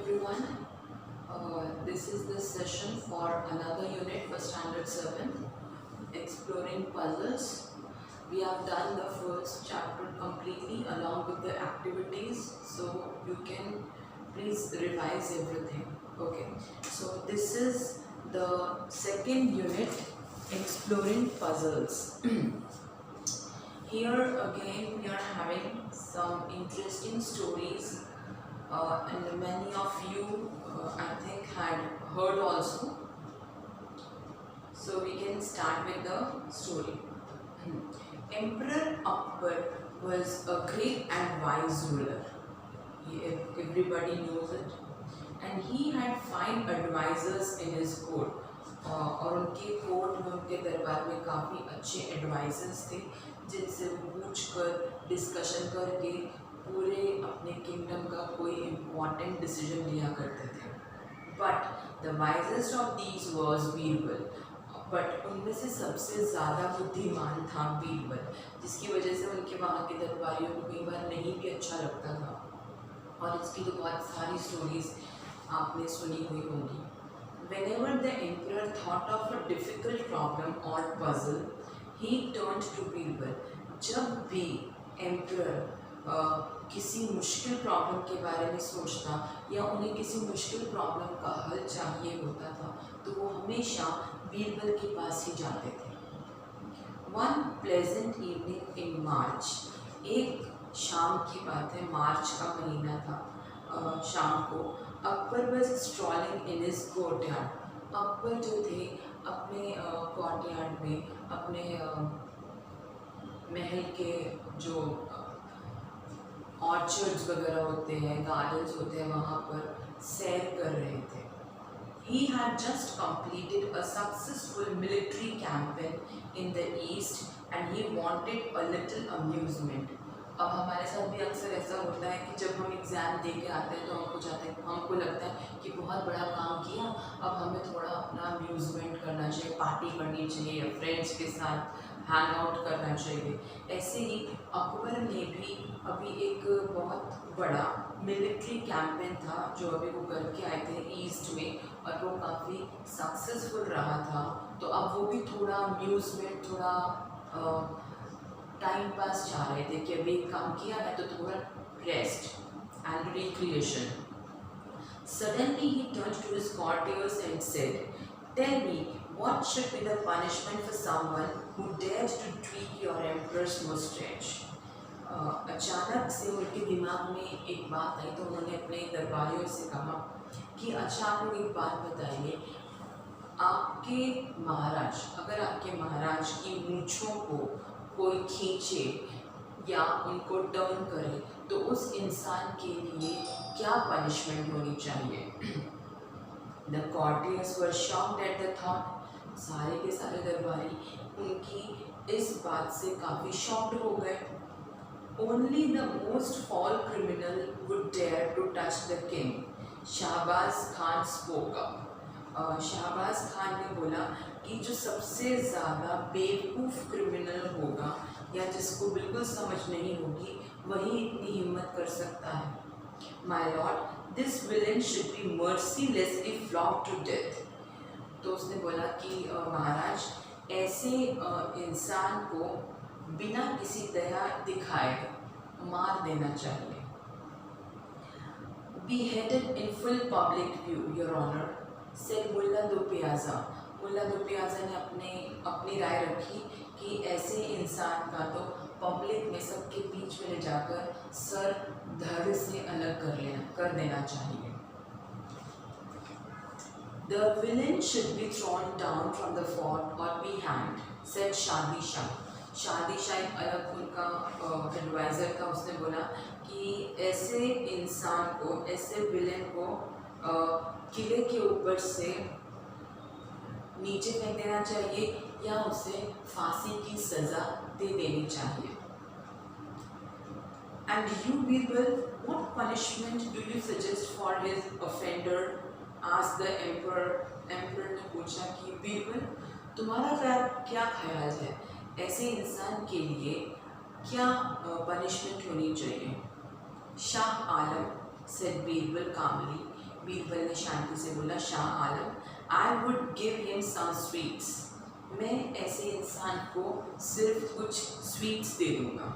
everyone. This is the session for another unit for Standard 7, Exploring Puzzles. We have done the first chapter completely along with the activities, so you can please revise everything. Okay, so this is the second unit, Exploring Puzzles. Here again we are having some interesting stories and many of you I think had heard also. So we can start with the story. Emperor Akbar was a great and wise ruler. Everybody knows it. And he had fine advisors in his court. और उनके court में उनके दरबार में काफ़ी अच्छे advisers थे जिनसे वो पूछ कर डिस्कशन करके पूरे अपने किंगडम का कोई इम्पॉर्टेंट डिसीजन लिया करते थे. But the wisest of these was Birbal. But उनमें से सबसे ज़्यादा बुद्धिमान था बीरबल, जिसकी वजह से उनके वहाँ के दरबारियों को कई बार नहीं भी अच्छा लगता था. और इसकी तो बहुत सारी स्टोरीज आपने सुनी हुई होंगी. Whenever the emperor thought of a difficult problem or puzzle, he turned to Birbal. जब भी emperor किसी मुश्किल प्रॉब्लम के बारे में सोचता या उन्हें किसी मुश्किल प्रॉब्लम का हल चाहिए होता था तो वो हमेशा बीरबल के पास ही जाते थे. One pleasant evening in March, एक शाम की बात है, मार्च का महीना था. शाम को Akbar was strolling in his courtyard. Akbar जो थे अपने कोर्टयार्ड में, अपने महल के जो ऑर्चर्ड्स वगैरह होते हैं, गार्डन्स होते हैं, वहाँ पर सैर कर रहे थे. He had just completed a successful military campaign in the east and he wanted a little amusement. अब हमारे साथ भी अक्सर ऐसा होता है कि जब हम एग्ज़ाम दे के आते हैं तो हमको लगता है कि बहुत बड़ा काम किया, अब हमें थोड़ा अपना अम्यूज़मेंट करना चाहिए, पार्टी करनी चाहिए या फ्रेंड्स के साथ हैंग आउट करना चाहिए. ऐसे ही अकबर ने भी अभी एक बहुत बड़ा मिलिट्री कैंपेन था जो अभी वो करके आए थे ईस्ट में और वो काफ़ी सक्सेसफुल रहा था. तो अब वो भी थोड़ा अम्यूज़मेंट, थोड़ा टाइम पास चाह रहे थे कि अभी काम किया है तो थोड़ा rest and recreation. Suddenly he turned to his courtiers and said, "Tell me, what should be the punishment for someone who dared to tweak your emperor's mustache?" अचानक से उनके दिमाग में एक बात आई तो उन्होंने अपने दरबारियों से कहा कि अच्छा आप लोग एक बात बताइए, आपके महाराज, अगर आपके महाराज की मूंछों को कोई खींचे या उनको टर्न करे तो उस इंसान के लिए क्या पनिशमेंट होनी चाहिए. The courtiers were shocked at the thought. सारे के सारे दरबारी उनकी इस बात से काफ़ी शॉक्ड हो गए. Only the most foul criminal would dare to touch the king. Shahbaz Khan spoke up. Shahbaz Khan ने बोला कि जो सबसे ज़्यादा बेवकूफ़ क्रिमिनल होगा या जिसको बिल्कुल समझ नहीं होगी वही इतनी हिम्मत कर सकता है. My lord, this villain should be mercilessly flogged to death. तो उसने बोला कि महाराज, ऐसे इंसान को बिना किसी दया दिखाए मार देना चाहिए. Beheaded in full public view, Your Honor, said मुल्ला दो प्याज़ा. मुल्ला दो प्याज़ा ने अपनी राय रखी कि ऐसे इंसान का तो पब्लिक में सबके बीच में ले जाकर सर धड़ से अलग कर देना चाहिए. The villain should be thrown down from the fort or be hanged, said शादी शाह. शादी शाह एक अलग उनका एडवाइज़र था. उसने बोला कि ऐसे इंसान को, ऐसे विलेन को किले के ऊपर से नीचे फेंक देना चाहिए या उसे फांसी की सज़ा दे देनी चाहिए. And you Birbal, what punishment do you suggest for his offender? Asked the emperor. Emperor ने पूछा कि बीरबल, तुम्हारा क्या ख्याल है, ऐसे इंसान के लिए क्या पनिशमेंट होनी चाहिए? शाह आलम, said बीरबल calmly, बीरबल ने शांति से बोला, Shah Alam, I would give him some sweets, मैं ऐसे इंसान को सिर्फ कुछ स्वीट्स दे दूंगा।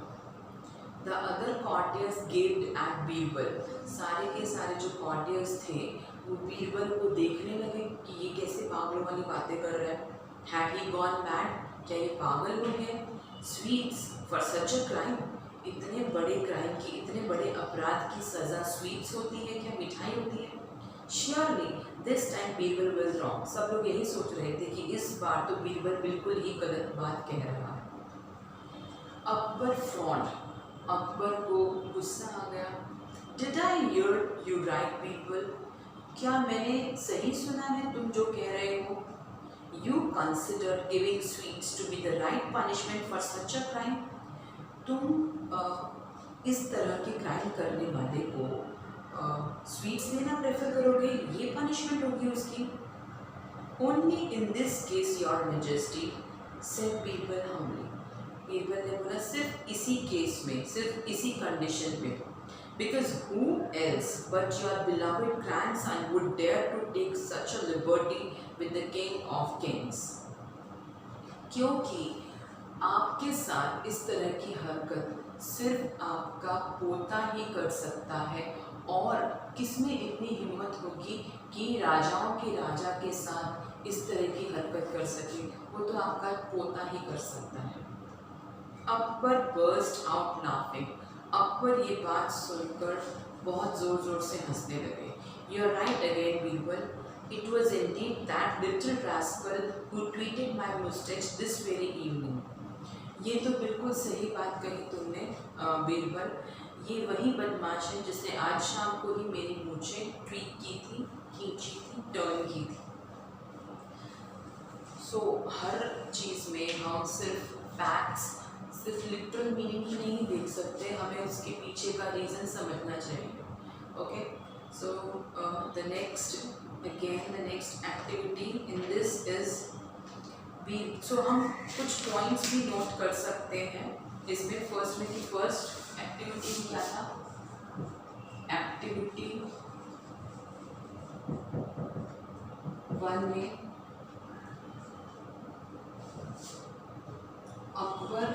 The other courtiers gaped at Birbal, सारे के सारे जो कॉर्टियर्स थे वो बीरबल को देखने लगे कि ये कैसे पागलों वाली बातें कर रहा है। हैड ही गॉन मैड, क्या ये पागल हो गया? Sweets for such a crime, इतने बड़े क्राइम की, इतने बड़े अपराध की सज़ा स्वीट्स होती है क्या, मिठाई होती है? Surely this time Birbal will wrong, सब लोग यही सोच रहे थे कि इस बार तो बीरबल बिल्कुल ही गलत बात कह रहा है। अकबर फ्रॉन्ड, अकबर को गुस्सा आ गया। Did I hear you right Birbal, क्या मैंने सही सुना है तुम जो कह रहे हो? You consider giving sweets to be the right punishment for such a crime, तुम इस तरह के क्राइम करने वाले को स्वीट्स देना प्रेफर करोगे, ये पनिशमेंट होगी उसकी? Only in this case your majesty, said Birbal humbly, Birbal ने बोला सिर्फ इसी केस में, सिर्फ इसी कंडीशन पे, because who else but your beloved grandson would dare to take such a liberty with the king of kings, क्योंकि आपके साथ इस तरह की हरकत सिर्फ आपका पोता ही कर सकता है, और किसमें इतनी हिम्मत होगी कि राजाओं के राजा के साथ इस तरह की हरकत कर सके, वो तो आपका पोता ही कर सकता है। Akbar burst out laughing, Akbar ये बात सुनकर बहुत ज़ोर ज़ोर से हंसने लगे। You are right again Birbal, it was indeed that little rascal who ट्वीटेड my moustache this very evening, ये तो बिल्कुल सही बात कही तुमने बीरबल, ये वही बदमाश है जिसने आज शाम को ही मेरी मूछें ट्वीट की थी, खींची थी, टर्न की थी। सो हर चीज़ में हम सिर्फ फैक्ट्स, सिर्फ लिटरल मीनिंग ही नहीं देख सकते, हमें उसके पीछे का रीज़न समझना चाहिए। Okay, so the next activity in this is भी, सो हम कुछ पॉइंट्स भी नोट कर सकते हैं इसमें। फर्स्ट में कि फर्स्ट एक्टिविटी में क्या था, एक्टिविटी 1 में Akbar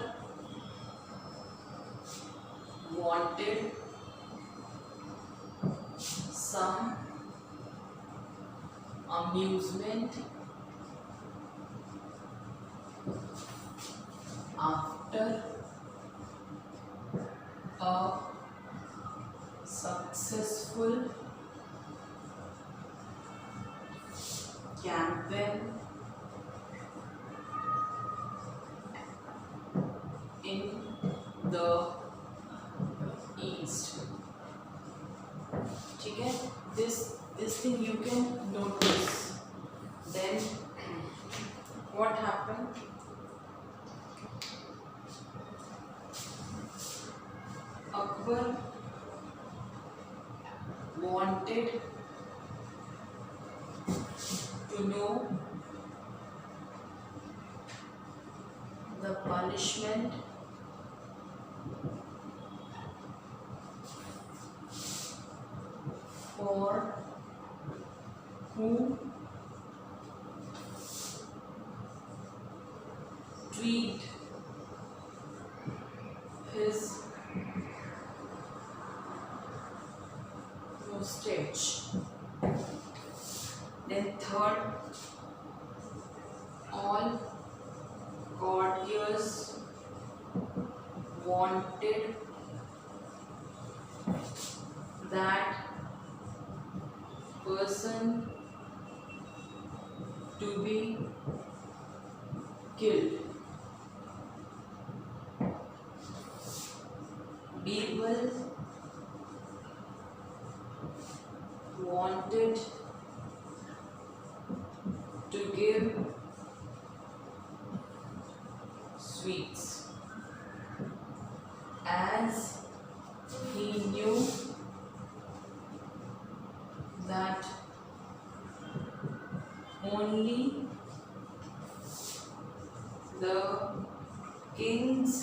wanted some amusement after a successful campaign in the east, ठीक है, this thing you can notice. Then what happened, Akbar wanted to know the punishment for who tweaked his mustache. Then third, all courtiers wanted that person to be killed. Birbal wanted to give sweets as he knew that only the king's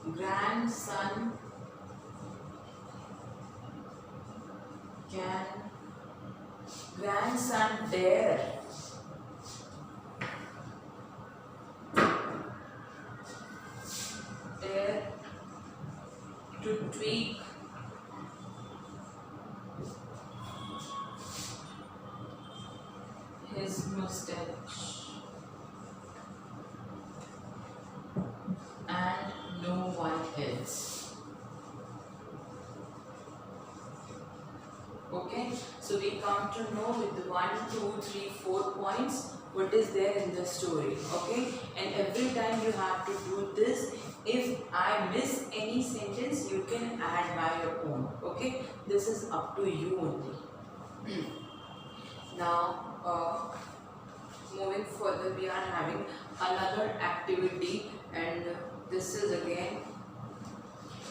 grandson can grandson dare to tweak his mustache and no one else? Okay, so we come to know with the 1, 2, 3, 4 points what is there in the story. Okay, and every time you have to do this. If I miss any sentence, you can add by your own. Okay, this is up to you only. Now, moving further, we are having another activity, and this is again.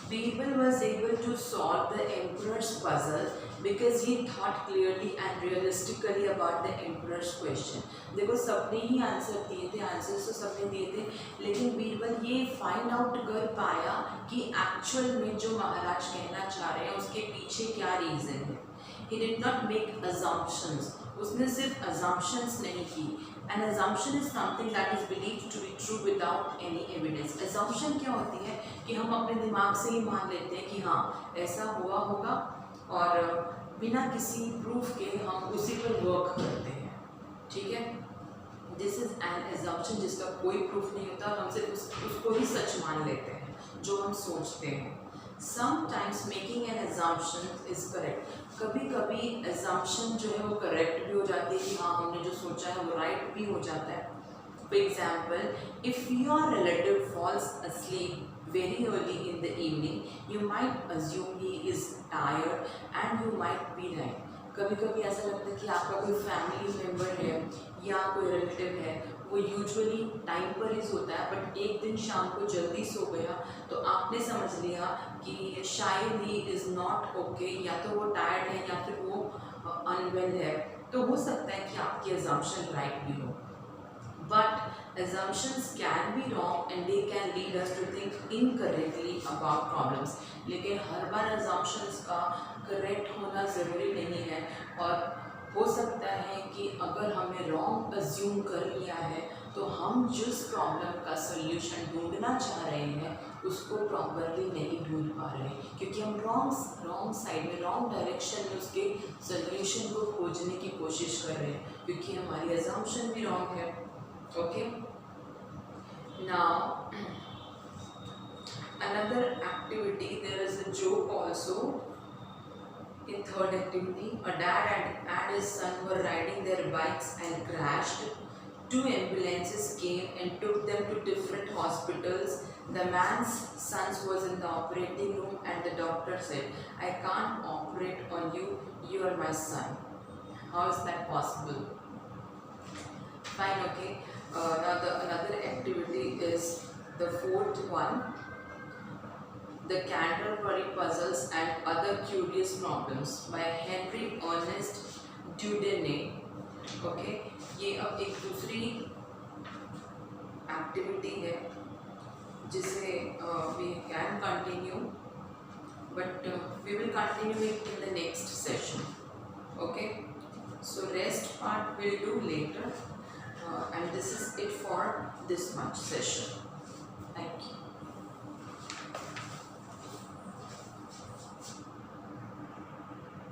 Birbal was able to solve the emperor's puzzle because he thought clearly and realistically about the emperor's question. देखो सबने ही answer दिए थे, answers तो सबने दिए थे, लेकिन बीरबल ये फाइंड आउट कर पाया कि एक्चुअल में जो महाराज कहना चाह रहे हैं उसके पीछे क्या रीज़न है. He did not make assumptions. उसने सिर्फ assumptions नहीं की. An assumption is something that is believed to be true without any evidence. Assumption क्या होती है कि हम अपने दिमाग से ही मान लेते हैं कि हाँ ऐसा हुआ होगा और बिना किसी प्रूफ के हम उसी पर वर्क करते हैं. ठीक है, दिस इज एन assumption जिसका कोई प्रूफ नहीं होता और हम सिर्फ उसको ही सच मान लेते हैं जो हम सोचते हैं. Sometimes making an assumption is correct. कभी कभी assumption जो है वो correct भी हो जाती है कि हाँ हमने जो सोचा है वो right भी हो जाता है. For example, if your relative falls asleep very early in the evening, you might assume he is tired and you might be right. कभी कभी ऐसा लगता है कि आपका कोई फैमिली मेम्बर है या कोई रिलेटिव है, वो यूजुअली टाइम पर ही सोता है, बट एक दिन शाम को जल्दी सो गया तो आपने समझ लिया कि शायद ही इज़ नॉट ओके, या तो वो टायर्ड है या फिर वो अनवेल है. तो हो सकता है कि आपकी assumption राइट भी हो. But assumptions can be wrong and they can lead us to think incorrectly about problems. लेकिन हर बार assumptions का correct होना ज़रूरी नहीं है, और हो सकता है कि अगर हमने wrong assume कर लिया है तो हम जिस प्रॉब्लम का सॉल्यूशन ढूंढना चाह रहे हैं उसको प्रॉपरली नहीं ढूंढ पा रहे हैं, क्योंकि हम रॉन्ग साइड में, रॉन्ग डायरेक्शन में उसके सॉल्यूशन को खोजने की कोशिश कर रहे हैं, क्योंकि हमारी assumption भी wrong है. Okay, now another activity, there is a joke also in third activity. A dad and his son were riding their bikes and crashed. 2 ambulances came and took them to different hospitals. The man's son was in the operating room and the doctor said, I can't operate on you, you are my son. How is that possible? Fine, okay. Now another activity is the 4th one, the Canterbury Puzzles and Other Curious Problems by Henry Ernest Dieudonné. Okay, ये अब एक दूसरी activity है जिसे we can continue, but we will continue it in the next session. Okay, so rest part we'll do later. And this is it for this much session. Thank you.